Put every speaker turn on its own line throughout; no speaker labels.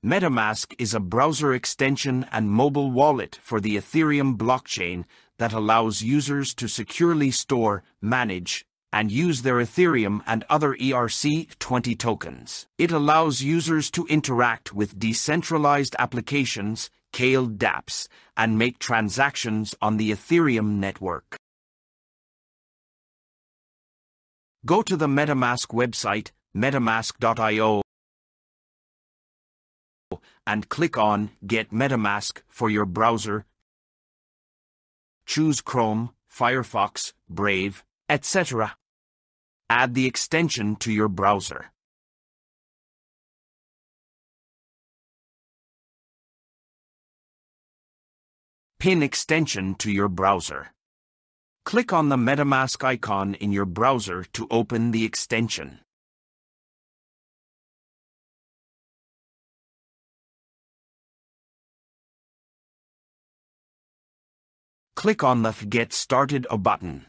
MetaMask is a browser extension and mobile wallet for the Ethereum blockchain that allows users to securely store, manage, and use their Ethereum and other ERC-20 tokens. It allows users to interact with decentralized applications, called dApps, and make transactions on the Ethereum network. Go to the MetaMask website, metamask.io, and click on Get MetaMask for your browser. Choose Chrome, Firefox, Brave, etc. Add the extension to your browser. Pin extension to your browser. Click on the MetaMask icon in your browser to open the extension. Click on the Get Started button.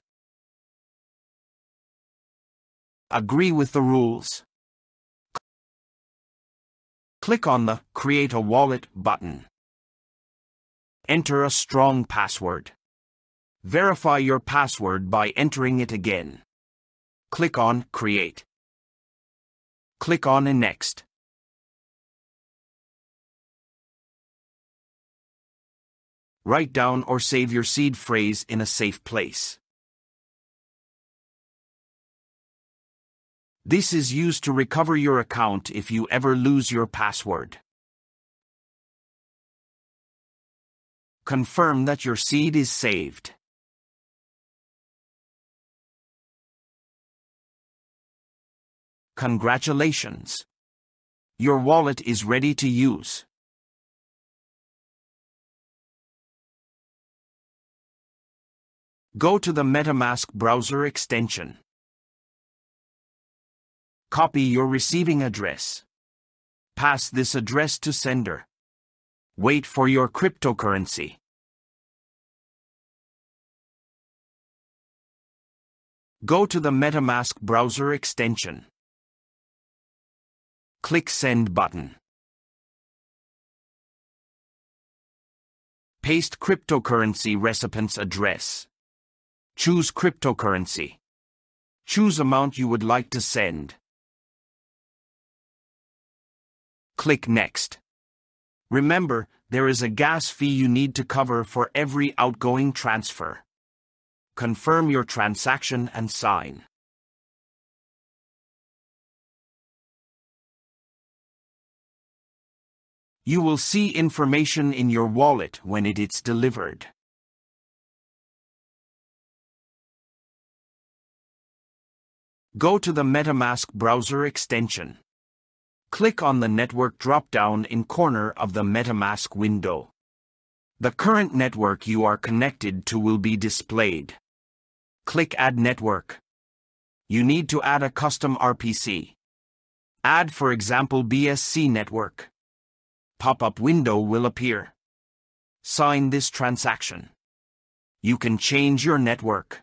Agree with the rules. Click on the Create a Wallet button. Enter a strong password. Verify your password by entering it again. Click on Create. Click on Next. Write down or save your seed phrase in a safe place. This is used to recover your account if you ever lose your password. Confirm that your seed is saved. Congratulations! Your wallet is ready to use. Go to the MetaMask browser extension. Copy your receiving address. Pass this address to sender. Wait for your cryptocurrency. Go to the MetaMask browser extension. Click Send button. Paste cryptocurrency recipient's address. Choose cryptocurrency. Choose amount you would like to send. Click Next. Remember, there is a gas fee you need to cover for every outgoing transfer. Confirm your transaction and sign. You will see information in your wallet when it is delivered. Go to the MetaMask browser extension. Click on the network drop-down in corner of the MetaMask window. The current network you are connected to will be displayed. Click Add Network. You need to add a custom RPC. Add, for example, BSC network. Pop-up window will appear. Sign this transaction. You can change your network.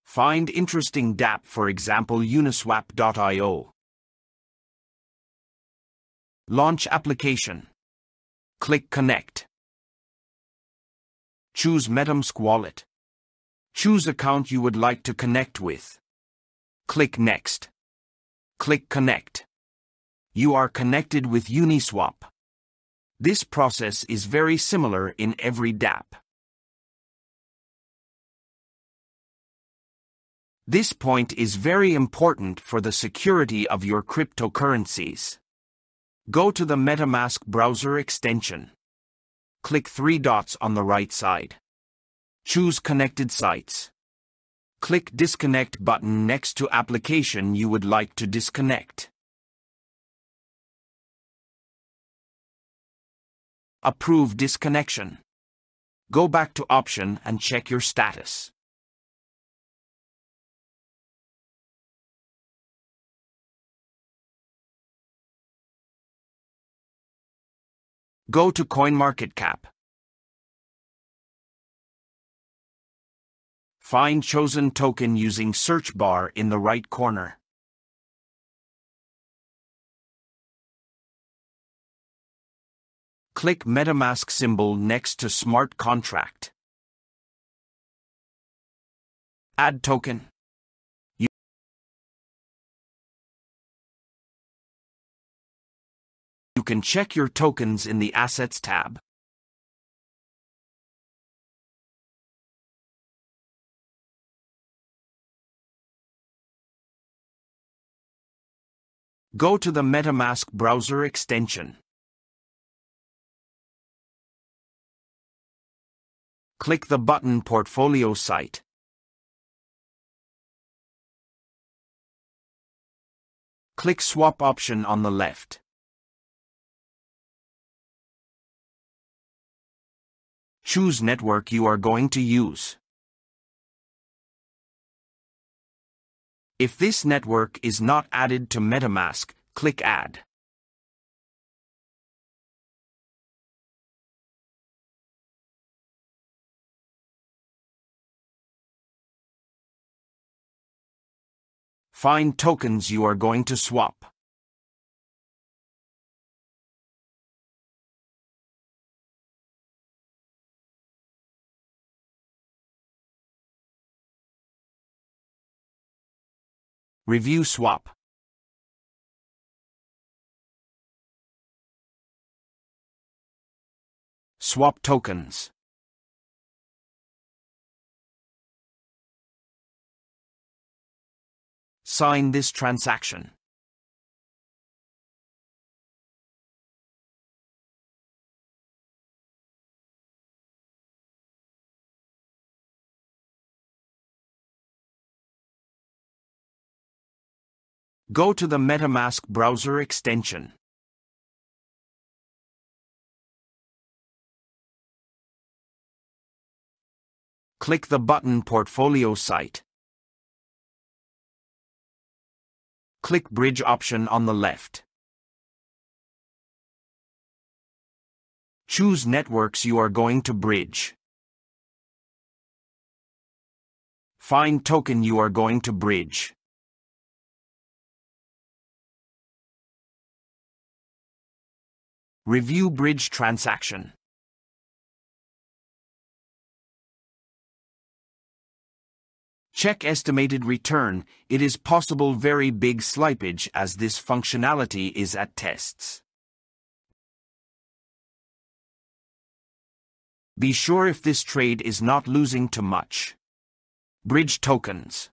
Find interesting dApp, for example Uniswap.io. Launch application. Click Connect. Choose MetaMask wallet. Choose account you would like to connect with. Click Next. Click Connect. You are connected with Uniswap. This process is very similar in every dApp. This point is very important for the security of your cryptocurrencies. Go to the MetaMask browser extension. Click three dots on the right side. Choose Connected Sites. Click Disconnect button next to application you would like to disconnect. Approve disconnection. Go back to Option and check your status. Go to CoinMarketCap. Find chosen token using search bar in the right corner. Click MetaMask symbol next to Smart Contract. Add token. You can check your tokens in the Assets tab. Go to the MetaMask browser extension. Click the button Portfolio Site. Click Swap option on the left. Choose network you are going to use. If this network is not added to MetaMask, click Add. Find tokens you are going to swap. Review swap. Swap tokens. Sign this transaction. Go to the MetaMask browser extension. Click the button Portfolio Site. Click Bridge option on the left. Choose networks you are going to bridge. Find token you are going to bridge. Review bridge transaction. Check estimated return. It is possible very big slippage as this functionality is at tests. Be sure if this trade is not losing too much. Bridge tokens.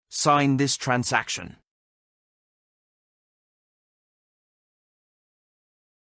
Sign this transaction.